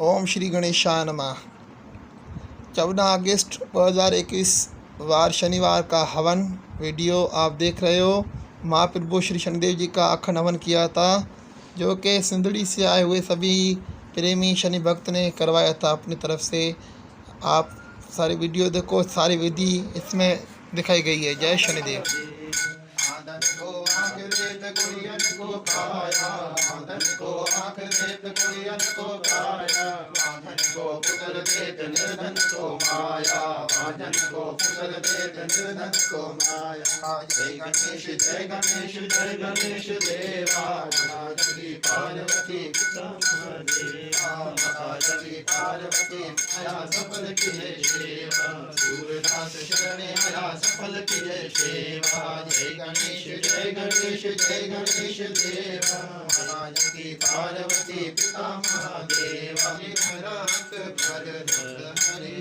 ओम श्री गणेशाय नमः। 14 अगस्त 2021 वार शनिवार का हवन वीडियो आप देख रहे हो। महाप्रभु श्री शनिदेव जी का अखंड हवन किया था, जो कि सिंदड़ी से आए हुए सभी प्रेमी शनि भक्त ने करवाया था अपनी तरफ से। आप सारी वीडियो देखो, सारी विधि इसमें दिखाई गई है। जय शनिदेव। जय गणेश जय गणेश जय गणेश देवा, माता पार्वती पिता महादेवा, माता पार्वती आया सफल किए सेवा, सूरदास शरणे आया सफल किए सेवा। जय गणेश जय गणेश जय गणेश देवा, माता पार्वती पिता महादेवा, रात भर हरि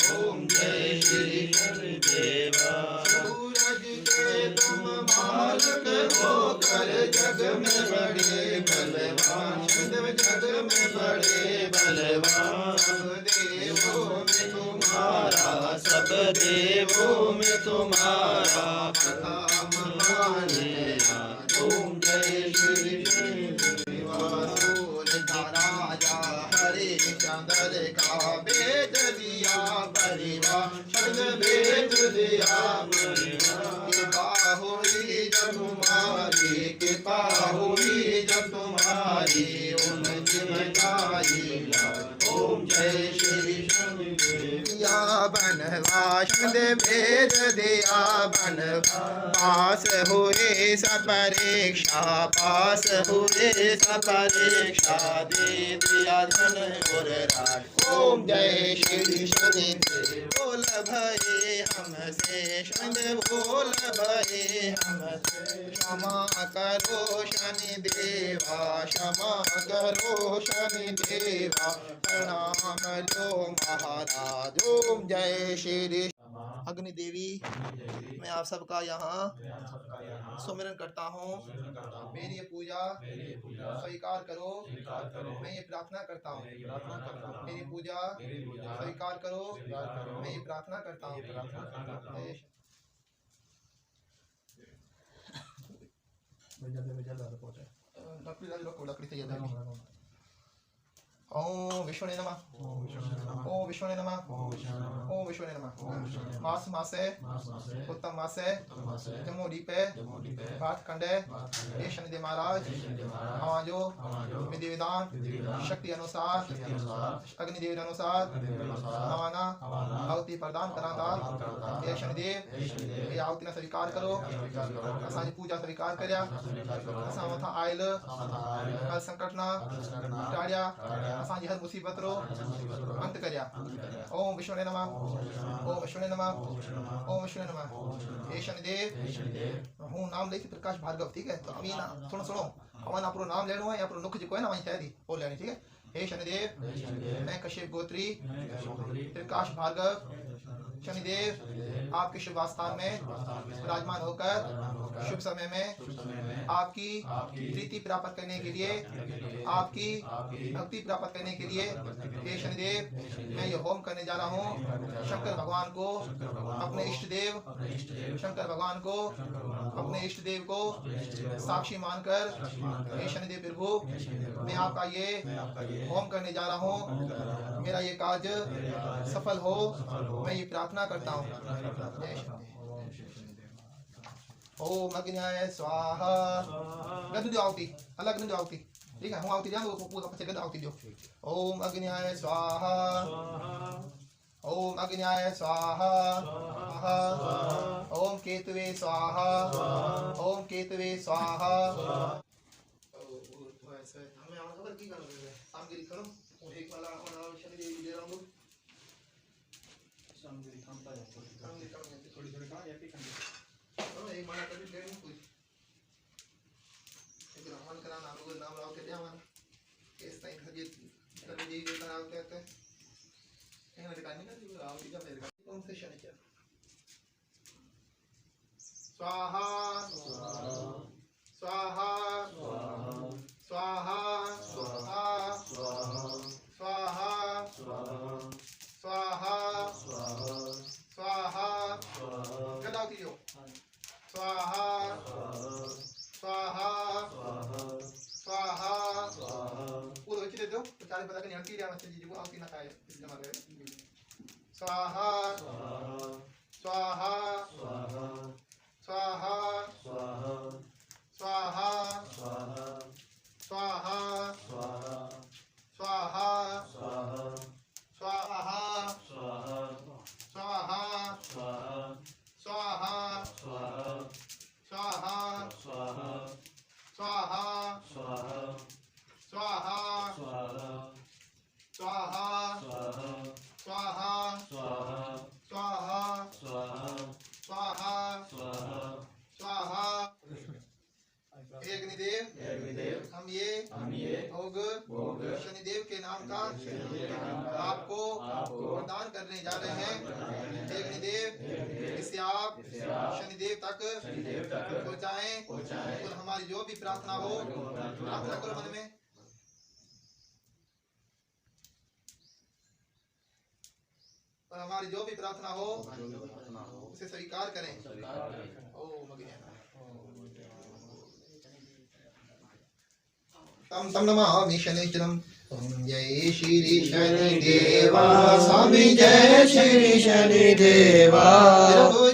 ओम जय श्री शनिदेवा। सूरज के तुम बालक होकर जग में बड़े बलवान, जग में बड़े बलवान, सब देवों में तुम्हारा, सब देवों में तुम्हारा प्रताप माने। ओम जय श्री शनिदेवा। राजा हरिश्चंद्र का वेद दिया परिवा, शब्द वेद दिया कृपा हुई जब तुम्हारी, कृपा हुई जब तुम्हारी, उन जिमगाई। ओम जय श्री शनिदेव। बनवास वेद दिया बनवास, पास हुए सब परीक्षा, पास हुए सब परीक्षा, दे दिया धन और राज। ओम जय श्री शनिदेव। बोल भये हमसे शनि, बोल भये हमसे, क्षमा करो शनि देवा, क्षमा करो शनि देवा, प्रणाम लो महाराज। ओम जय श्री अग्नि देवी। मैं आप सबका यहाँ सुमिरन करता हूँ, मेरी ये पूजा स्वीकार करो। मैं ये प्रार्थना करता हूँ, मेरी पूजा स्वीकार करो। मैं ये प्रार्थना करता हूँ। लकड़ी चाहिए। ओम विष्णु नमः, ओम विष्णु नमः, ओम विष्णु नमः। मास मासे उत्तम मासे जम्मूदीपे पाठखंडे हे शनिदेव महाराज, हमाजो विधि विधान शक्ति अनुसार, अग्निदेव अनुसार हमाना आहुति प्रदान करांदा। हे शनिदेव, ये आहुति न स्वीकार करो, असांजी पूजा स्वीकार कर्या, असां मथा आयल हर संकट ना टाड़िया, असांजी हर मुसीबत रो अंत कर्या। ओम विष्णु नमः, ओम विष्णु नमः, ओम विष्णु नमः। हे शनिदेव, हूँ नाम लेती प्रकाश भार्गव, ठीक है? तो अभी ना सुनो सुनो, हमारा ना पूरा नाम लेना है, या पूरा नुख जो है ना वहीं शायद वो लेनी, ठीक है? हे शनिदेव, मैं कश्यप गोत्री प्रकाश भार्गव शनिदेव आपके शुभ आस्थान में विराजमान होकर शुभ समय में आपकी प्रीति प्राप्त करने के लिए, आपकी भक्ति प्राप्त करने के लिए, हे शनिदेव, मैं ये होम करने जा रहा हूँ। शंकर भगवान को अपने इष्ट देव, शंकर भगवान को अपने इष्ट देव को साक्षी मानकर, हे शनिदेव प्रभु, मैं आपका ये होम करने जा रहा हूँ। मेरा ये कार्य सफल हो, मैं ये प्रार्थना करता हूँ। ओम अग्नियाय स्वाहा। गंध दो आहुति, अलग गंध दो आहुति, ठीक है? हूँ आहुति दिया तो पूरा पछे गंध आहुति दो। ओम अग्नियाय स्वाहा, ओम अग्नियाय स्वाहा, ओम केतवे स्वाहा, ओम केतवे स्वाहा। हमें आना खबर की करो, सामगिरी करो और एक वाला शनिदेव दे रहा हूँ। सामगिरी थामता है, सामगिरी कम है, थोड़ी थोड़ी कहाँ या पिकन तो एक माला कभी ले लूँ कोई, एक रहमान का नाम राव के दिया हमारा केस टाइम हजे कर दी ये राव कहते हैं, कहीं मेरे कानी ना जो राव की जब मेरे का कौन से शनिचर स्वाहा स्वाहा स्वाहा स्वाहा स्वाहा चारे पता कि हंटी रिया मच्छी जी को आती ना खाए इस्तेमाल करे स्वाहा स्वाहा स्वाहा स्वाहा स्वाहा स्वाहा स्वाहा स्वाहा स्वाहा स्वाहा स्वाहा स्वाहा स्वाहा स्वाहा स्वाहा स्वाहा स्वाहा अग्निदेव हम ये भोग शनिदेव के नाम का आपको प्रदान करने जा रहे हैं। अग्निदेव इससे आप शनिदेव तक पहुँचाएं और हमारी जो भी प्रार्थना हो, प्रार्थना करो मन में, और हमारी जो भी प्रार्थना हो उसे स्वीकार करें। तम तम नमामि शनिचरम। ओम जय श्री शनिदेवा स्वामी जय श्री शनिदेवा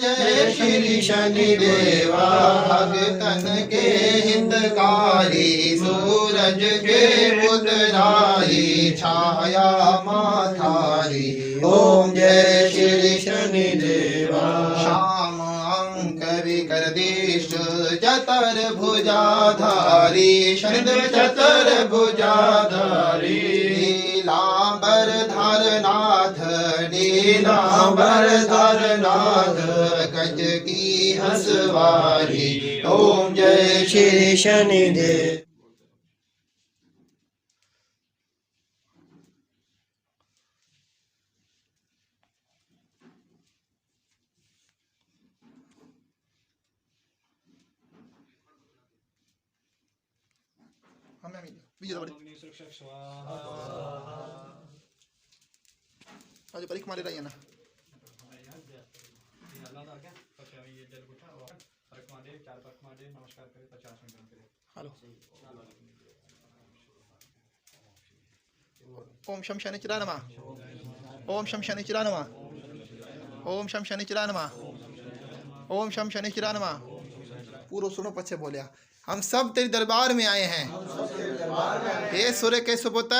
जय श्री शनिदेवा भक्तन के हितकारी सूरज के पुत्रारी छाया माथारी ओम जय श्री शनिदेवा श्याम अंक विकर देश चतर भुजाधारी शनिदेव चतर भुजाधारी नीलांबर धरनाथ नीलांबर धरनाथ गज की हंसवारी ओम जय श्री शनिदेव। आज परीक्षा मारे रही है ना हेलो ओम शम शनिचराय नमः ओम शम शनिचराय नमः ओम शम शनिचराय नमः ओम शम शनिचराय नमः। पूर्व सुनो पछे बोलिया हम सब तेरे दरबार में आए हैं। हे सूर्य के सुपुत्र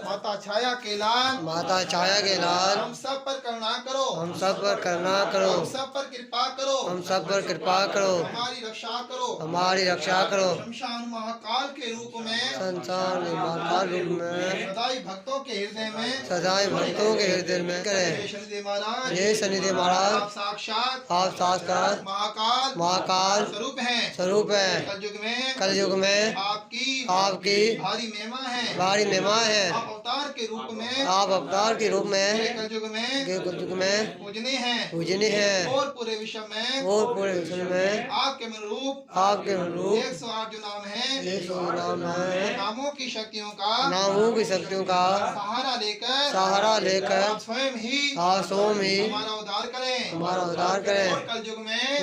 माता छाया के लाल माता छाया के लाल हम सब पर करुणा करो हम सब पर करुणा करो हम सब पर कृपा करो हम सब पर कृपा करो हमारी रक्षा करो हमारी रक्षा करो शमशान महाकाल के रूप में संसार महाकाल रूप में सदाई भक्तों के हृदय में सदाई भक्तों के हृदय में करे। शनिदेव महाराज ये शनिदेव महाराज आप साक्षात महाकाल महाकाल स्वरूप है कलयुग में आपकी भारी महिमा है आप अवतार के रूप में कलयुग में पूजनीय है और पूरे विश्व में आपके अनुरूप 108 जो नाम है नामों की शक्तियों का सहारा लेकर आप स्वयं ही हमारा उद्धार करें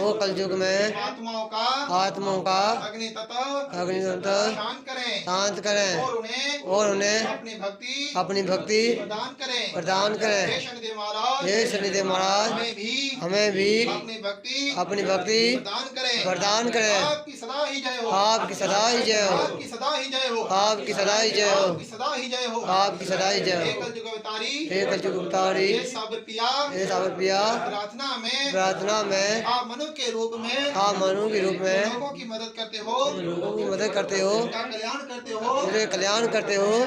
और कलयुग में आत्माओं का अग्नि तत्व शांत करें और उन्हें अपनी भक्ति प्रदान करें। हे शनिदेव महाराज हमें भी अपनी भक्ति प्रदान करें। आपकी सदा ही जय हो आपकी सदा ही जय हो आपकी सदा ही जय हो आपकी सदा ही जय हो। हे कलयुग अवतारी हे साबर पिया प्रार्थना में आप मनु के रूप में लोगों की मदद करते हो मेरे कल्याण करते हो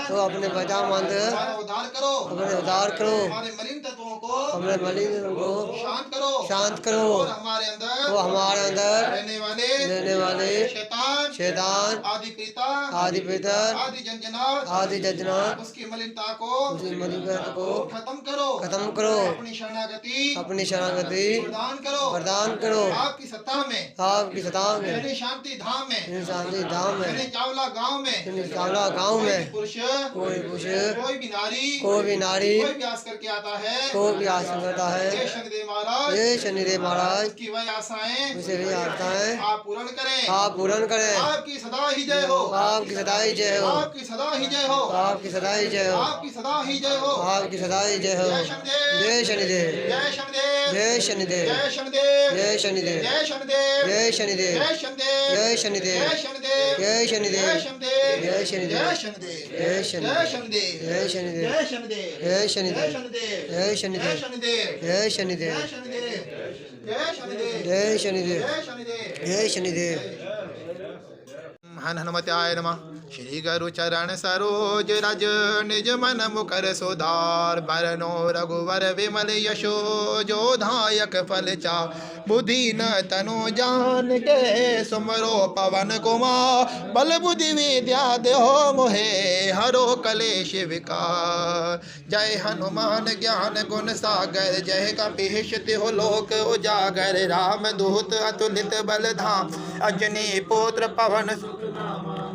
तो अपने बचा मानकर अपने उद्धार करो हमारे मलिन तत्वों को शांत करो और हमारे अंदर रहने वाले शैतान आदि प्रेतर आदि जंजना उसकी मलिनता को खत्म करो अपनी शरणागति प्रदान करो आपकी सत्ता में शांति धाम में चावला गांव में कोई भी नारी कोई भी आसन करता है। ये शनिदेव महाराज, ये शनिदेव महाराज की वही आशाएं उसे भी आता है आप पूर्ण करें। आप पूर्ण करें। आपकी सदा ही जय हो, आपकी सदा ही जय हो, आपकी सदा ही जय हो, आपकी सदा ही जय हो, आपकी सदा ही जय हो, आपकी सदा ही जय हो। जय शनिदेव, जय शनिदेव, जय शनिदेव, जय शनिदेव, जय शनिदेव, जय शनिदेव, जय शनिदेव, जय शनिदेव, जय शनिदेव, जय शनिदेव, जय शनिदेव, जय शनिदेव, जय शनिदेव, जय शनिदेव, जय शनिदेव, जय शनिदेव, जय शनिदेव, जय शनिदेव, जय शनिदेव, जय जय शनिदेव, शनिदेव, जय जय शनिदेव, शनिदेव, जय शनिदेव, जय शनिदेव, जय शनिदेव, जय शनिदेव, जय शनिदेव, जय शनिदेव। हन हनुमत्याय नमः। श्री गुरु चरण सरोज रज निज मन मुकर सुधार बरनो रघुवर विमल यशो जो धायक फल चा बुद्धि न तनु जान के सुमरो पवन कुमार बल बुद्धि विद्या देहो मोहे हरो कलेश विकार। जय हनुमान ज्ञान गुण सागर जय कपीश तिहु लोक उजागर राम दूत अतुलित बल धाम अजनी पुत्र पवन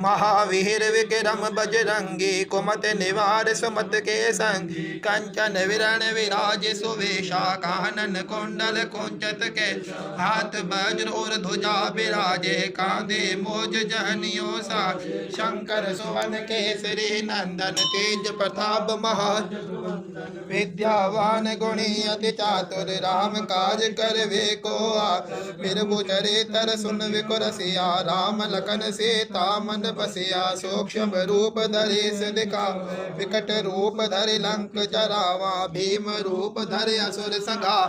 महावीर विक्रम बजरंगी कुमत निवार सुमत के संग कंचन विरण विराज सुवेशा कानन कुंडल कुंचत के हाथ वज्र और ध्वजा विराजे कांधे मोज जहनियो सा शंकर सुवन केसरी नंदन तेज प्रताप महा विद्यावान गुणी अति चातुर राम काज करवे को फिर चरित्र सुन विकुरसिया राम लखन सीता मन बसिया सूक्ष्म रूप धरे सिदिका विकट रूप धरे लंक जरावा भीम रूप धरे असुर संगा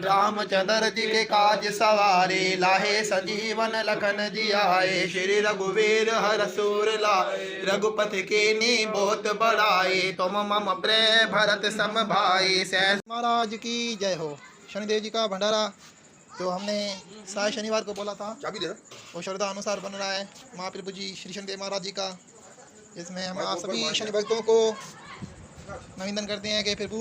रामचंद्र जी के काज सवारे लाहे संजीवन लखन जी आए श्री रघुवीर हर सूर ला रघुपति के नी बहुत बड़ाई तुम मम प्रेम भरत सम भाई। सहस महाराज की जय हो। शनिदेव जी का भंडारा जो हमने साय शनिवार को बोला था वो श्रद्धा अनुसार बन रहा है महाप्रभु जी श्री शनिदेव महाराज जी का। इसमें हम आप सभी शनि भक्तों को निवेदन करते हैं कि प्रभु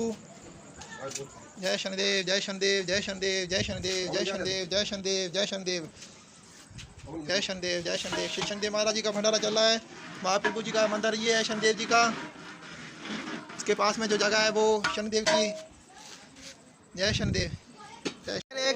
जय शनिदेव, जय शनिदेव, जय शनिदेव, जय शनिदेव, जय शनिदेव, जय शनिदेव, जय शनिदेव, जय शनिदेव, जय शनिदेव। श्री शनिदेव महाराज जी का भंडारा चल रहा है। महाप्रभु जी का मंदिर ये है शनिदेव जी का। इसके पास में जो जगह है वो शनिदेव की। जय शनिदेव।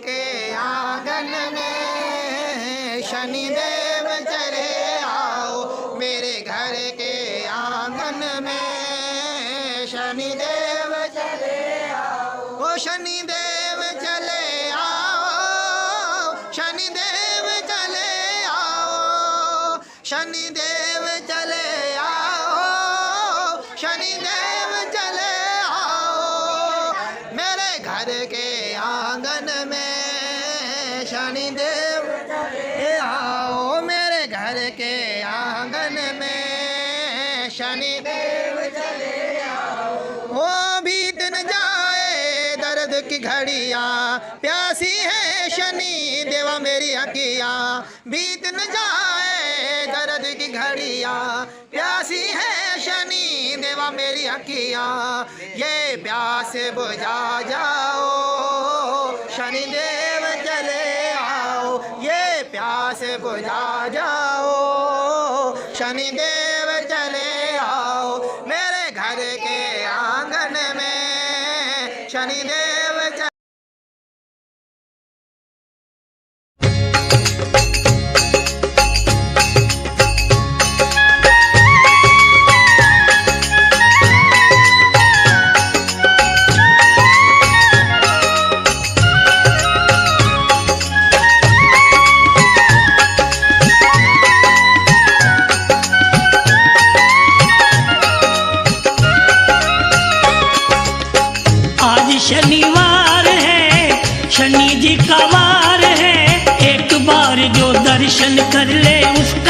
के आंगन में शनिदेव चले आओ मेरे घर के आंगन में शनिदेव चले आओ ओ शनिदेव चले आओ शनिदेव चले आओ शनिदेव चले आओ शनिदेव चले आओ मेरे घर के आंगन में शनिदेव चले आओ मेरे घर के आंगन में शनिदेव चले आओ। ओ बीत न जाए दर्द की घड़ियाँ प्यासी है शनि देवा मेरी अखियाँ बीत न जाए दर्द की घड़ियाँ प्यासी है शनि देवा मेरी अखियाँ ये प्यास बुझा जाओ शनिदेव चले आओ ये प्यास बुझा जाओ शनिदेव चले आओ मेरे घर के आंगन में शनिदेव चले। शनिवार है शनि जी का वार है एक बार जो दर्शन कर ले उसको